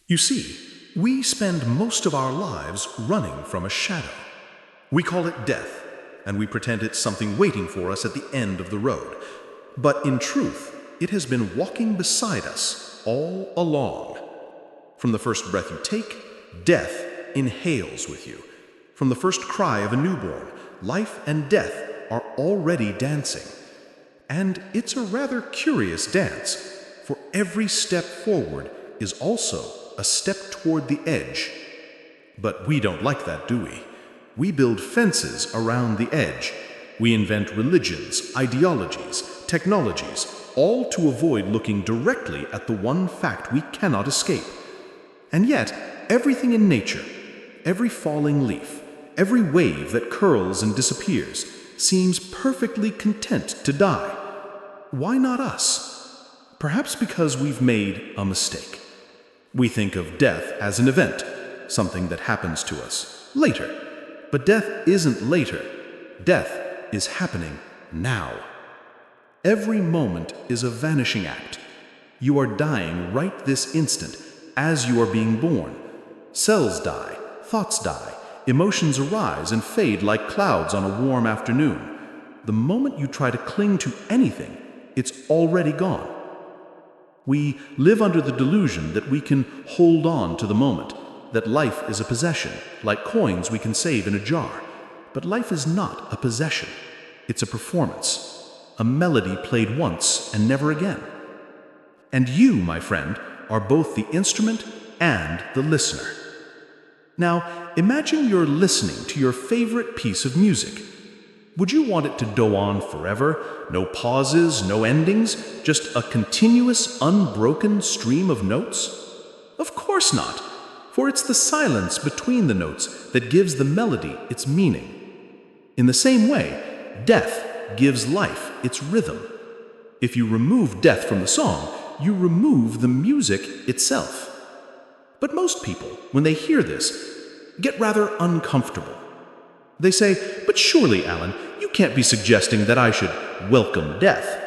You see, we spend most of our lives running from a shadow. We call it death, and we pretend it's something waiting for us at the end of the road. But in truth, it has been walking beside us all along. From the first breath you take, death inhales with you. From the first cry of a newborn, life and death are already dancing. And it's a rather curious dance, for every step forward is also a step toward the edge. But we don't like that, do we? We build fences around the edge. We invent religions, ideologies, technologies, all to avoid looking directly at the one fact we cannot escape. And yet, everything in nature, every falling leaf, every wave that curls and disappears, seems perfectly content to die. Why not us? Perhaps because we've made a mistake. We think of death as an event, something that happens to us later. But death isn't later. Death is happening now. Every moment is a vanishing act. You are dying right this instant as you are being born. Cells die, thoughts die, emotions arise and fade like clouds on a warm afternoon. The moment you try to cling to anything, it's already gone. We live under the delusion that we can hold on to the moment, that life is a possession, like coins we can save in a jar. But life is not a possession. It's a performance, a melody played once and never again. And you, my friend, are both the instrument and the listener. Now, imagine you're listening to your favorite piece of music. Would you want it to go on forever? No pauses, no endings, just a continuous, unbroken stream of notes? Of course not, for it's the silence between the notes that gives the melody its meaning. In the same way, death gives life its rhythm. If you remove death from the song, you remove the music itself. But most people, when they hear this, get rather uncomfortable. They say, "But surely, Alan, you can't be suggesting that I should welcome death."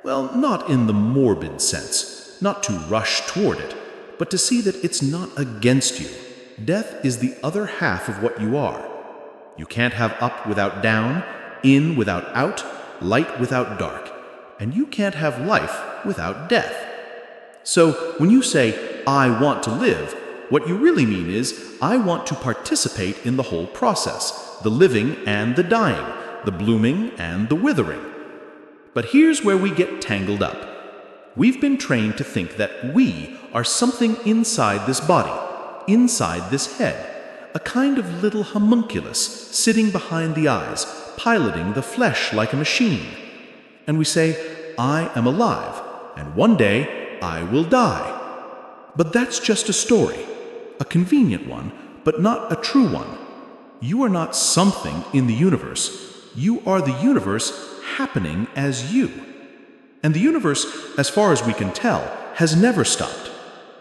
Well, not in the morbid sense, not to rush toward it, but to see that it's not against you. Death is the other half of what you are. You can't have up without down, in without out, light without dark, and you can't have life without death. So when you say, "I want to live," what you really mean is, I want to participate in the whole process, the living and the dying, the blooming and the withering. But here's where we get tangled up. We've been trained to think that we are something inside this body, inside this head, a kind of little homunculus sitting behind the eyes, piloting the flesh like a machine. And we say, "I am alive, and one day I will die." But that's just a story, a convenient one, but not a true one. You are not something in the universe. You are the universe happening as you. And the universe, as far as we can tell, has never stopped.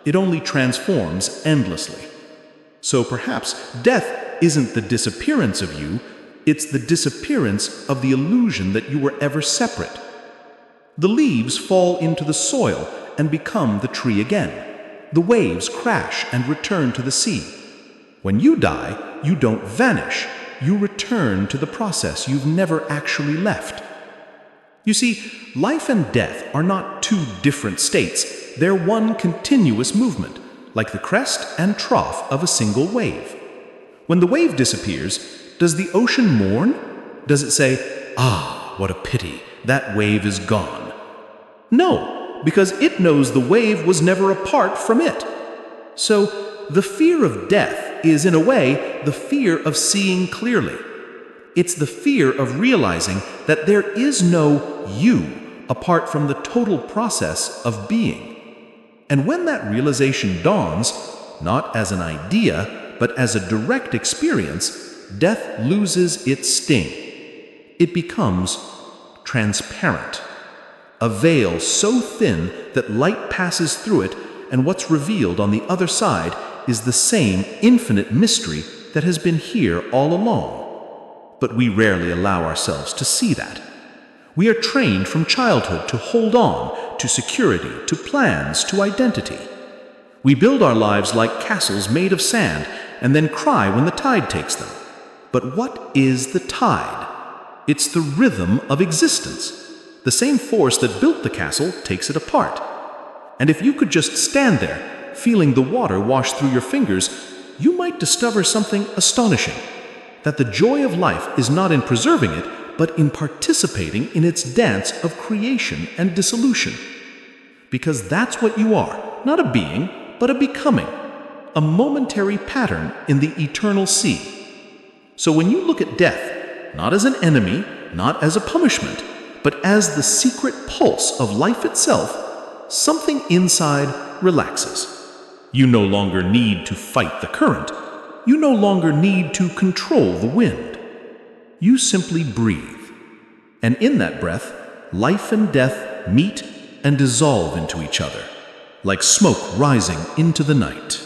It only transforms endlessly. So perhaps death isn't the disappearance of you, it's the disappearance of the illusion that you were ever separate. The leaves fall into the soil and become the tree again. The waves crash and return to the sea. When you die, you don't vanish. You return to the process you've never actually left. You see, life and death are not two different states. They're one continuous movement, like the crest and trough of a single wave. When the wave disappears, does the ocean mourn? Does it say, "Ah, what a pity, that wave is gone"? No, because it knows the wave was never apart from it. So, the fear of death is, in a way, the fear of seeing clearly. It's the fear of realizing that there is no you apart from the total process of being. And when that realization dawns, not as an idea, but as a direct experience, death loses its sting. It becomes transparent. A veil so thin that light passes through it, and what's revealed on the other side is the same infinite mystery that has been here all along. But we rarely allow ourselves to see that. We are trained from childhood to hold on to security, to plans, to identity. We build our lives like castles made of sand and then cry when the tide takes them. But what is the tide? It's the rhythm of existence. The same force that built the castle takes it apart. And if you could just stand there, feeling the water wash through your fingers, you might discover something astonishing. That the joy of life is not in preserving it, but in participating in its dance of creation and dissolution. Because that's what you are, not a being, but a becoming, a momentary pattern in the eternal sea. So when you look at death, not as an enemy, not as a punishment, but as the secret pulse of life itself, something inside relaxes. You no longer need to fight the current. You no longer need to control the wind. You simply breathe. And in that breath, life and death meet and dissolve into each other, like smoke rising into the night.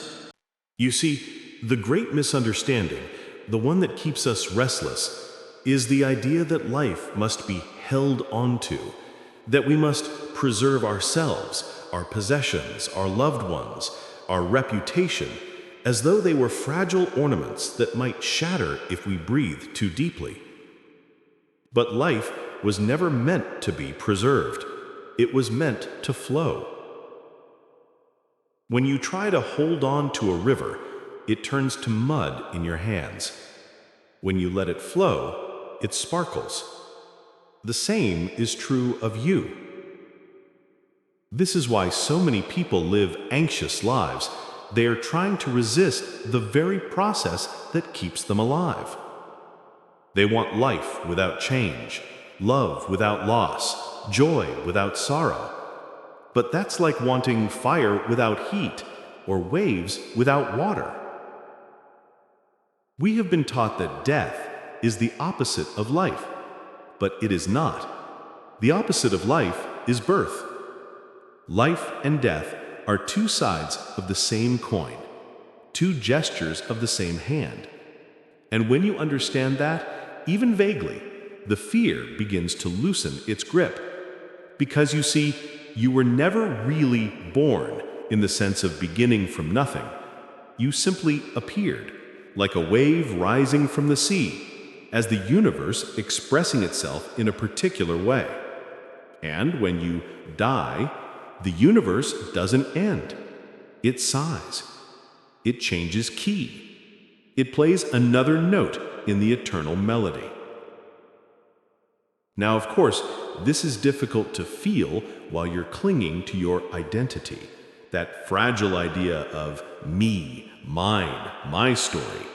You see, the great misunderstanding, the one that keeps us restless, is the idea that life must be held onto, that we must preserve ourselves, our possessions, our loved ones, our reputation, as though they were fragile ornaments that might shatter if we breathe too deeply. But life was never meant to be preserved. It was meant to flow. When you try to hold on to a river, it turns to mud in your hands. When you let it flow, it sparkles. The same is true of you. This is why so many people live anxious lives. They are trying to resist the very process that keeps them alive. They want life without change, love without loss, joy without sorrow. But that's like wanting fire without heat, or waves without water. We have been taught that death is the opposite of life, but it is not. The opposite of life is birth. Life and death are two sides of the same coin, two gestures of the same hand. And when you understand that, even vaguely, the fear begins to loosen its grip. Because you see, you were never really born in the sense of beginning from nothing. You simply appeared, like a wave rising from the sea, as the universe expressing itself in a particular way. And when you die, the universe doesn't end. It sighs. It changes key. It plays another note in the eternal melody. Now, of course, this is difficult to feel while you're clinging to your identity, that fragile idea of me, mine, my story.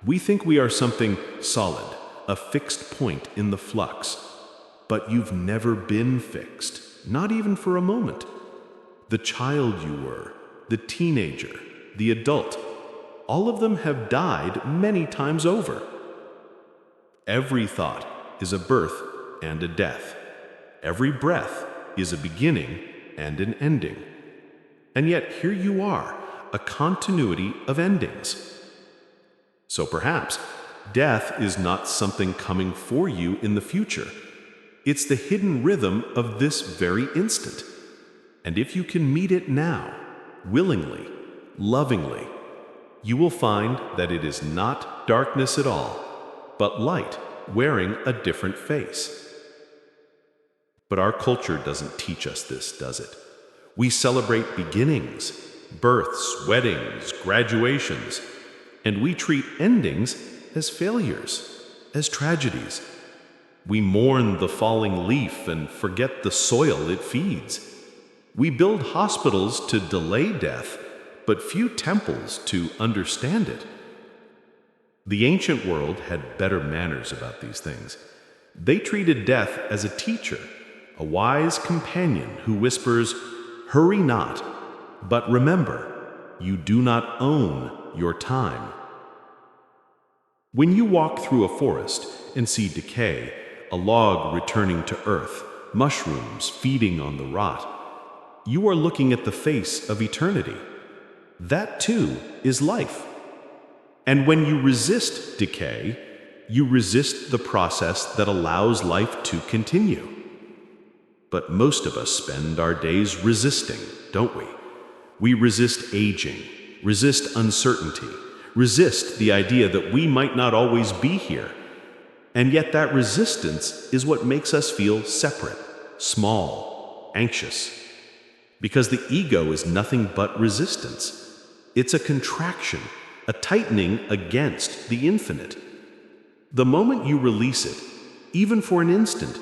We think we are something solid, a fixed point in the flux. But you've never been fixed, not even for a moment. The child you were, the teenager, the adult, all of them have died many times over. Every thought is a birth and a death. Every breath is a beginning and an ending. And yet here you are, a continuity of endings. So perhaps death is not something coming for you in the future. It's the hidden rhythm of this very instant. And if you can meet it now, willingly, lovingly, you will find that it is not darkness at all, but light wearing a different face. But our culture doesn't teach us this, does it? We celebrate beginnings, births, weddings, graduations, and we treat endings as failures, as tragedies. We mourn the falling leaf and forget the soil it feeds. We build hospitals to delay death, but few temples to understand it. The ancient world had better manners about these things. They treated death as a teacher, a wise companion who whispers, "Hurry not, but remember, you do not own your time." When you walk through a forest and see decay, a log returning to earth, mushrooms feeding on the rot, you are looking at the face of eternity. That too is life. And when you resist decay, you resist the process that allows life to continue. But most of us spend our days resisting, don't we? We resist aging, resist uncertainty, resist the idea that we might not always be here. And yet that resistance is what makes us feel separate, small, anxious. Because the ego is nothing but resistance. It's a contraction, a tightening against the infinite. The moment you release it, even for an instant,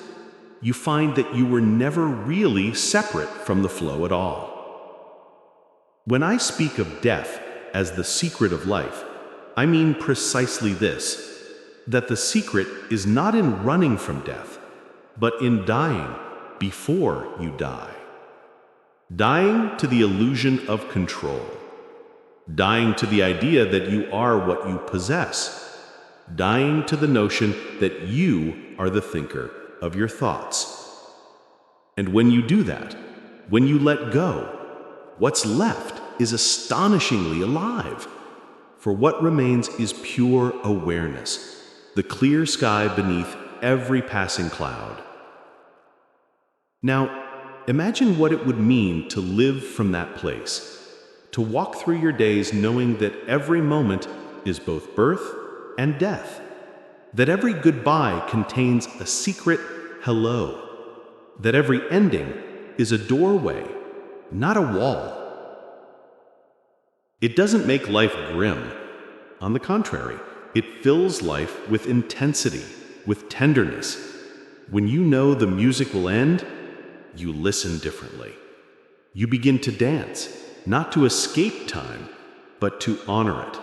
you find that you were never really separate from the flow at all. When I speak of death as the secret of life, I mean precisely this, that the secret is not in running from death, but in dying before you die. Dying to the illusion of control. Dying to the idea that you are what you possess. Dying to the notion that you are the thinker of your thoughts. And when you do that, when you let go, what's left is astonishingly alive. For what remains is pure awareness, the clear sky beneath every passing cloud. Now, imagine what it would mean to live from that place, to walk through your days knowing that every moment is both birth and death, that every goodbye contains a secret hello, that every ending is a doorway, not a wall. It doesn't make life grim. On the contrary, it fills life with intensity, with tenderness. When you know the music will end, you listen differently. You begin to dance, not to escape time, but to honor it.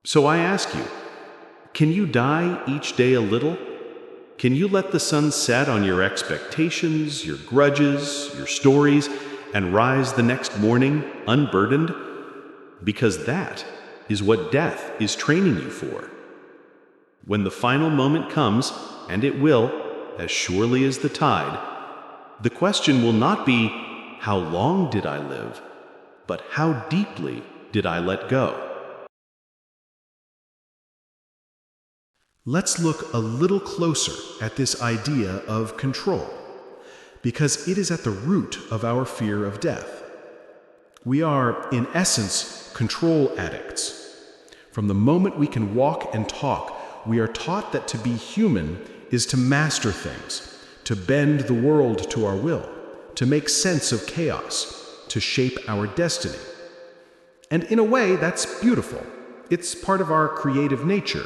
So I ask you, can you die each day a little? Can you let the sun set on your expectations, your grudges, your stories, and rise the next morning unburdened? Because that is what death is training you for. When the final moment comes, and it will, as surely as the tide, the question will not be, how long did I live? But how deeply did I let go? Let's look a little closer at this idea of control, because it is at the root of our fear of death. We are, in essence, control addicts. From the moment we can walk and talk, we are taught that to be human is to master things, to bend the world to our will, to make sense of chaos, to shape our destiny. And in a way, that's beautiful. It's part of our creative nature.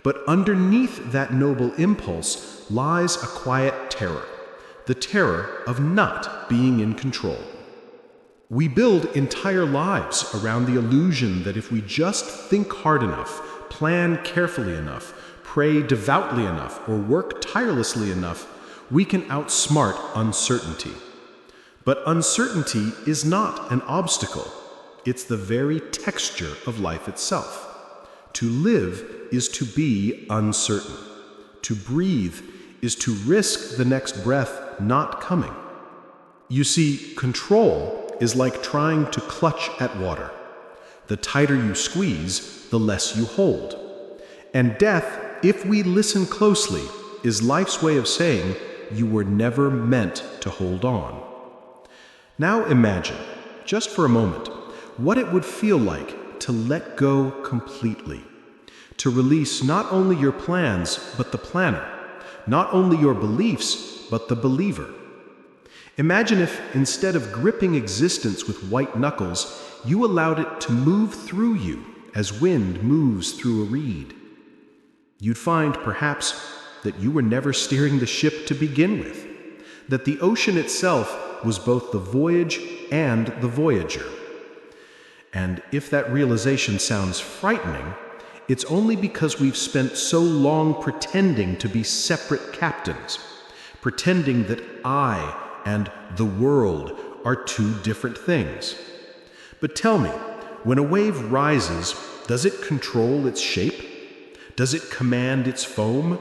But underneath that noble impulse lies a quiet terror, the terror of not being in control. We build entire lives around the illusion that if we just think hard enough, plan carefully enough, pray devoutly enough, or work tirelessly enough, we can outsmart uncertainty. But uncertainty is not an obstacle. It's the very texture of life itself. To live is to be uncertain. To breathe is to risk the next breath not coming. You see, control is like trying to clutch at water. The tighter you squeeze, the less you hold. And death, if we listen closely, is life's way of saying you were never meant to hold on. Now imagine, just for a moment, what it would feel like to let go completely. To release not only your plans, but the planner. Not only your beliefs, but the believer. Imagine if, instead of gripping existence with white knuckles, you allowed it to move through you as wind moves through a reed. You'd find, perhaps, that you were never steering the ship to begin with, that the ocean itself was both the voyage and the voyager. And if that realization sounds frightening, it's only because we've spent so long pretending to be separate captains, pretending that I and the world are two different things. But tell me, when a wave rises, does it control its shape? Does it command its foam?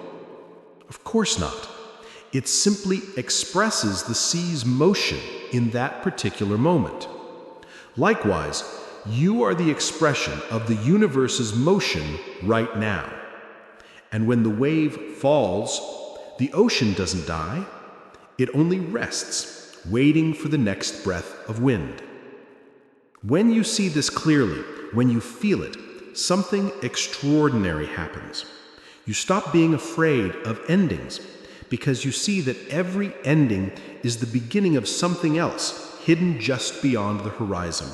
Of course not. It simply expresses the sea's motion in that particular moment. Likewise, you are the expression of the universe's motion right now. And when the wave falls, the ocean doesn't die. It only rests, waiting for the next breath of wind. When you see this clearly, when you feel it, something extraordinary happens. You stop being afraid of endings because you see that every ending is the beginning of something else hidden just beyond the horizon.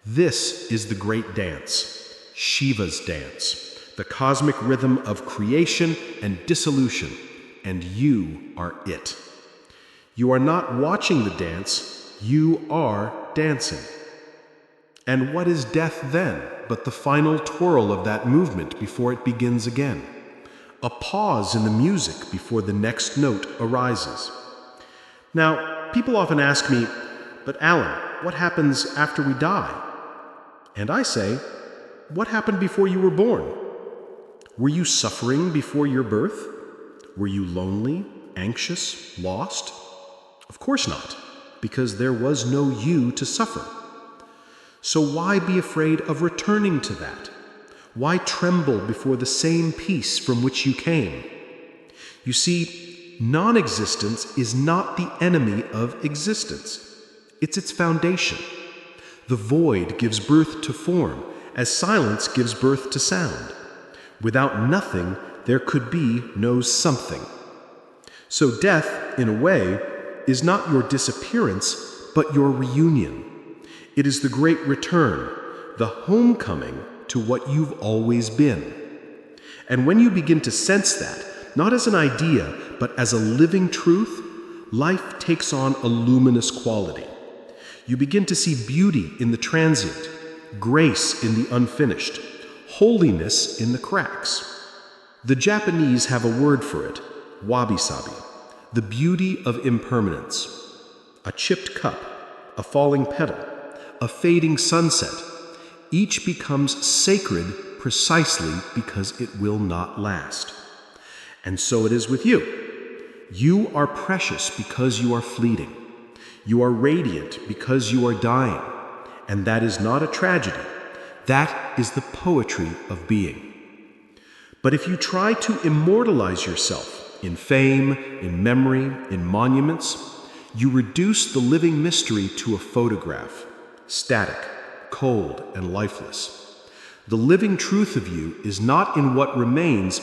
This is the great dance, Shiva's dance, the cosmic rhythm of creation and dissolution, and you are it. You are not watching the dance, you are dancing. And what is death then but the final twirl of that movement before it begins again? A pause in the music before the next note arises. Now, people often ask me, but Alan, what happens after we die? And I say, what happened before you were born? Were you suffering before your birth? Were you lonely, anxious, lost? Of course not, because there was no you to suffer. So why be afraid of returning to that? Why tremble before the same peace from which you came? You see, non-existence is not the enemy of existence. It's its foundation. The void gives birth to form, as silence gives birth to sound. Without nothing, there could be no something. So death, in a way, is not your disappearance, but your reunion. It is the great return, the homecoming to what you've always been. And when you begin to sense that, not as an idea, but as a living truth, life takes on a luminous quality. You begin to see beauty in the transient, grace in the unfinished, holiness in the cracks. The Japanese have a word for it, wabi-sabi, the beauty of impermanence. A chipped cup, a falling petal, a fading sunset, each becomes sacred precisely because it will not last. And so it is with you. You are precious because you are fleeting. You are radiant because you are dying. And that is not a tragedy. That is the poetry of being. But if you try to immortalize yourself in fame, in memory, in monuments, you reduce the living mystery to a photograph, static, cold, and lifeless. The living truth of you is not in what remains,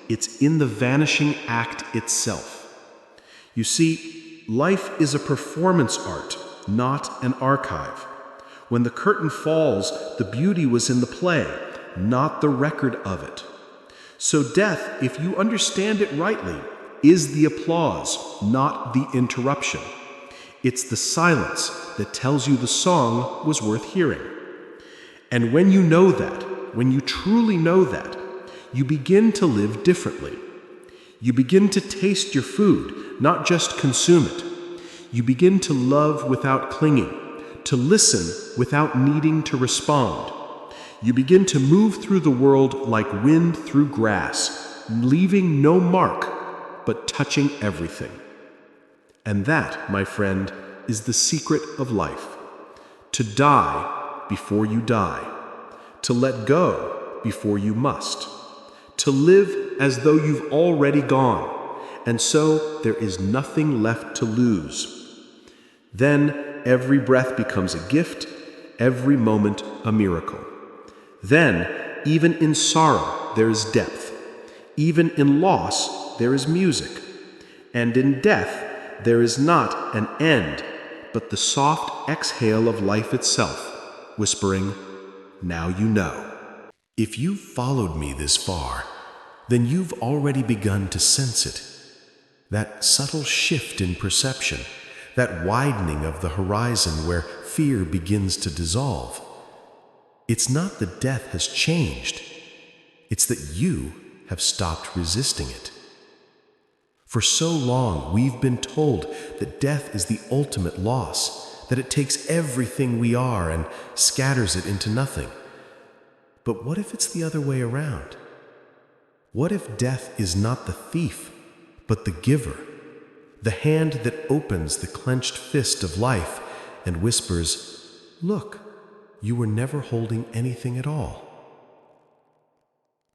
it's in the vanishing act itself. You see, life is a performance art, not an archive. When the curtain falls, the beauty was in the play, not the record of it. So death, if you understand it rightly, is the applause, not the interruption. It's the silence that tells you the song was worth hearing. And when you know that, when you truly know that, you begin to live differently. You begin to taste your food, not just consume it. You begin to love without clinging, to listen without needing to respond. You begin to move through the world like wind through grass, leaving no mark, but touching everything. And that, my friend, is the secret of life. To die before you die. To let go before you must. To live as though you've already gone, and so there is nothing left to lose. Then every breath becomes a gift, every moment a miracle. Then, even in sorrow, there is depth. Even in loss, there is music. And in death, there is not an end, but the soft exhale of life itself, whispering, "Now you know." If you've followed me this far, then you've already begun to sense it. That subtle shift in perception, that widening of the horizon where fear begins to dissolve. It's not that death has changed, it's that you have stopped resisting it. For so long, we've been told that death is the ultimate loss, that it takes everything we are and scatters it into nothing. But what if it's the other way around? What if death is not the thief, but the giver, the hand that opens the clenched fist of life and whispers, "Look, you were never holding anything at all"?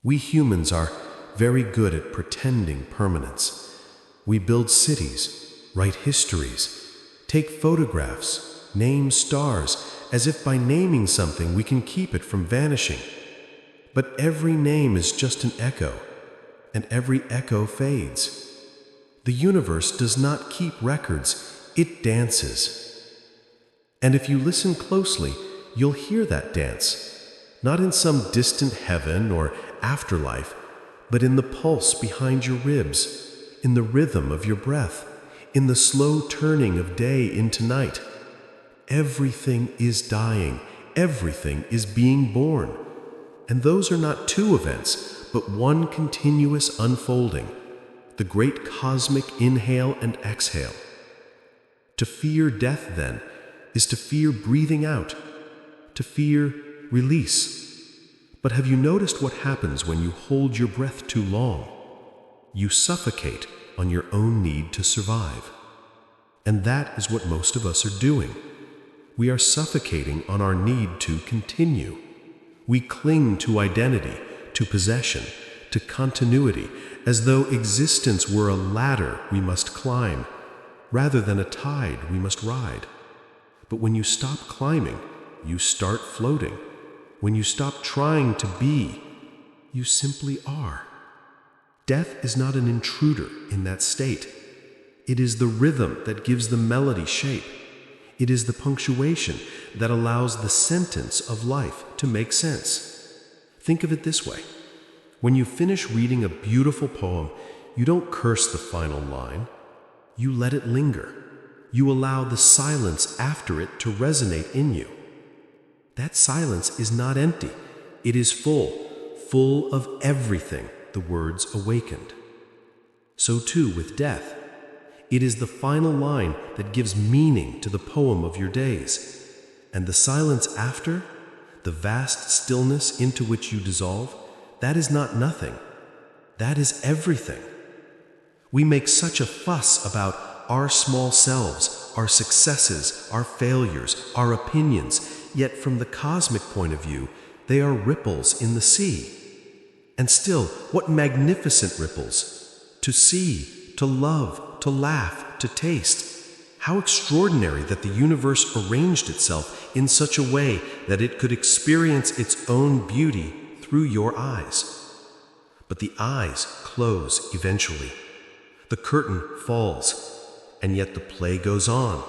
We humans are very good at pretending permanence. We build cities, write histories, Take photographs, name stars, as if by naming something we can keep it from vanishing. But every name is just an echo, and every echo fades. The universe does not keep records, it dances. And if you listen closely, you'll hear that dance, not in some distant heaven or afterlife, but in the pulse behind your ribs, in the rhythm of your breath, in the slow turning of day into night. Everything is dying, everything is being born. And those are not two events, but one continuous unfolding, the great cosmic inhale and exhale. To fear death, then, is to fear breathing out, to fear release. But have you noticed what happens when you hold your breath too long? You suffocate on your own need to survive. And that is what most of us are doing. We are suffocating on our need to continue. We cling to identity, to possession, to continuity, as though existence were a ladder we must climb, rather than a tide we must ride. But when you stop climbing, you start floating. When you stop trying to be, you simply are. Death is not an intruder in that state. It is the rhythm that gives the melody shape. It is the punctuation that allows the sentence of life to make sense. Think of it this way. When you finish reading a beautiful poem, you don't curse the final line. You let it linger. You allow the silence after it to resonate in you. That silence is not empty. It is full of everything the words awakened. So too with death. It is the final line that gives meaning to the poem of your days. And the silence after, the vast stillness into which you dissolve, that is not nothing. That is everything. We make such a fuss about our small selves, our successes, our failures, our opinions, yet from the cosmic point of view, they are ripples in the sea. And still, what magnificent ripples! To see, to love, to laugh, to taste. How extraordinary that the universe arranged itself in such a way that it could experience its own beauty through your eyes. But the eyes close eventually. The curtain falls, and yet the play goes on,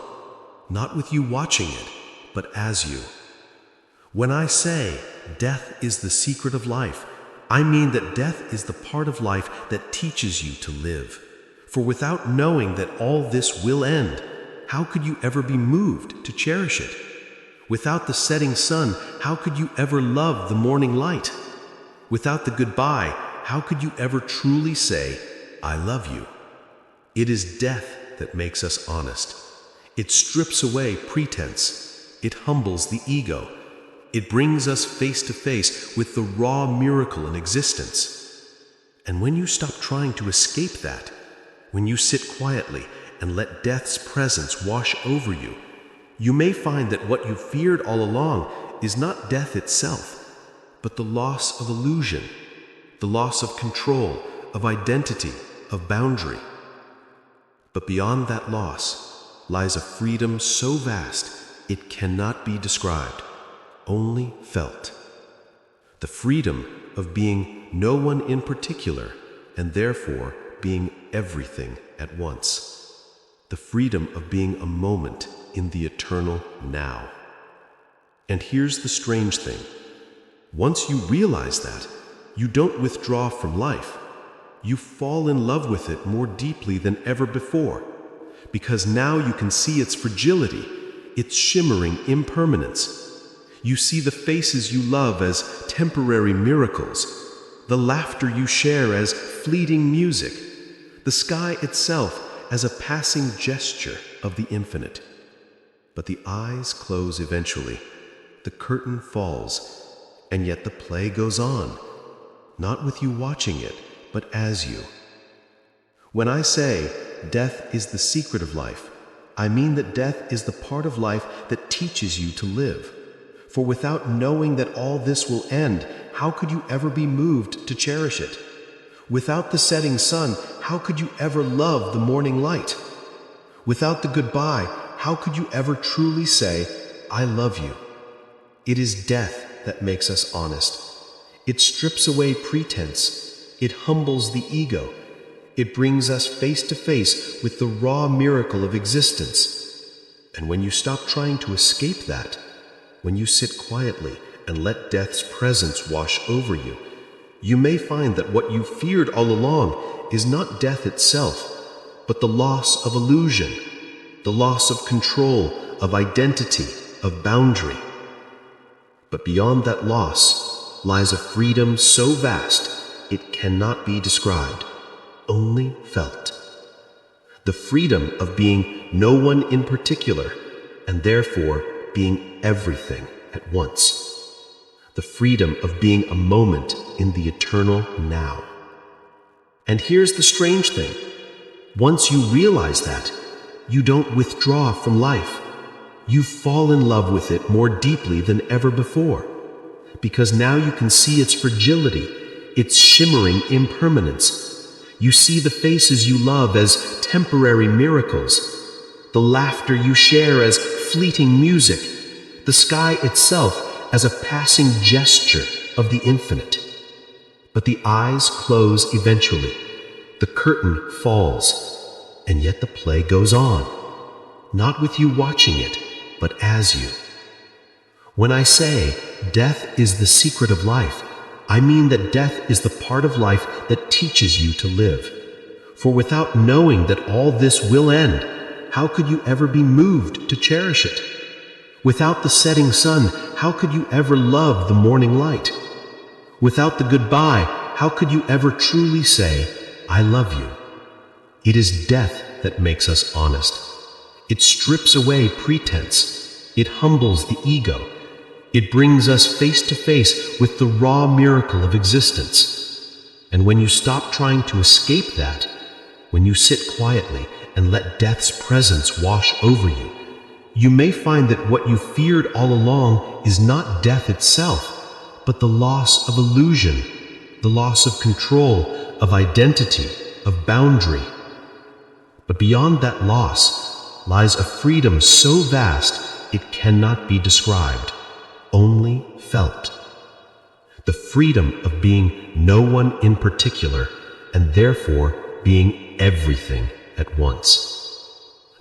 not with you watching it, but as you. When I say death is the secret of life, I mean that death is the part of life that teaches you to live. For without knowing that all this will end, how could you ever be moved to cherish it? Without the setting sun, how could you ever love the morning light? Without the goodbye, how could you ever truly say, I love you? It is death that makes us honest. It strips away pretense. It humbles the ego. It brings us face to face with the raw miracle in existence. And when you stop trying to escape that, when you sit quietly and let death's presence wash over you, you may find that what you feared all along is not death itself, but the loss of illusion, the loss of control, of identity, of boundary. But beyond that loss lies a freedom so vast it cannot be described, only felt. The freedom of being no one in particular, and therefore being everything at once. The freedom of being a moment in the eternal now. And here's the strange thing. Once you realize that, you don't withdraw from life. You fall in love with it more deeply than ever before, because now you can see its fragility, its shimmering impermanence. You see the faces you love as temporary miracles, the laughter you share as fleeting music, the sky itself as a passing gesture of the infinite. But the eyes close eventually, the curtain falls, and yet the play goes on, not with you watching it, but as you. When I say death is the secret of life, I mean that death is the part of life that teaches you to live. For without knowing that all this will end, how could you ever be moved to cherish it? Without the setting sun, how could you ever love the morning light? Without the goodbye, how could you ever truly say, I love you? It is death that makes us honest. It strips away pretense. It humbles the ego. It brings us face to face with the raw miracle of existence. And when you stop trying to escape that, when you sit quietly and let death's presence wash over you, you may find that what you feared all along is not death itself, but the loss of illusion, the loss of control, of identity, of boundary. But beyond that loss lies a freedom so vast it cannot be described, only felt. The freedom of being no one in particular, and therefore being everything at once. The freedom of being a moment in the eternal now. And here's the strange thing. Once you realize that, you don't withdraw from life. You fall in love with it more deeply than ever before, because now you can see its fragility, its shimmering impermanence. You see the faces you love as temporary miracles, the laughter you share as fleeting music, the sky itself as a passing gesture of the infinite. But the eyes close eventually, the curtain falls, and yet the play goes on, not with you watching it, but as you. When I say death is the secret of life, I mean that death is the part of life that teaches you to live. For without knowing that all this will end, how could you ever be moved to cherish it? Without the setting sun, how could you ever love the morning light? Without the goodbye, how could you ever truly say, I love you? It is death that makes us honest. It strips away pretense. It humbles the ego. It brings us face to face with the raw miracle of existence. And when you stop trying to escape that, when you sit quietly and let death's presence wash over you, you may find that what you feared all along is not death itself, but the loss of illusion, the loss of control, of identity, of boundary. But beyond that loss lies a freedom so vast it cannot be described, only felt. The freedom of being no one in particular, and therefore being everything at once.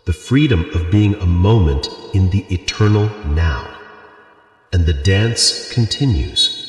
The freedom of being a moment in the eternal now. And the dance continues.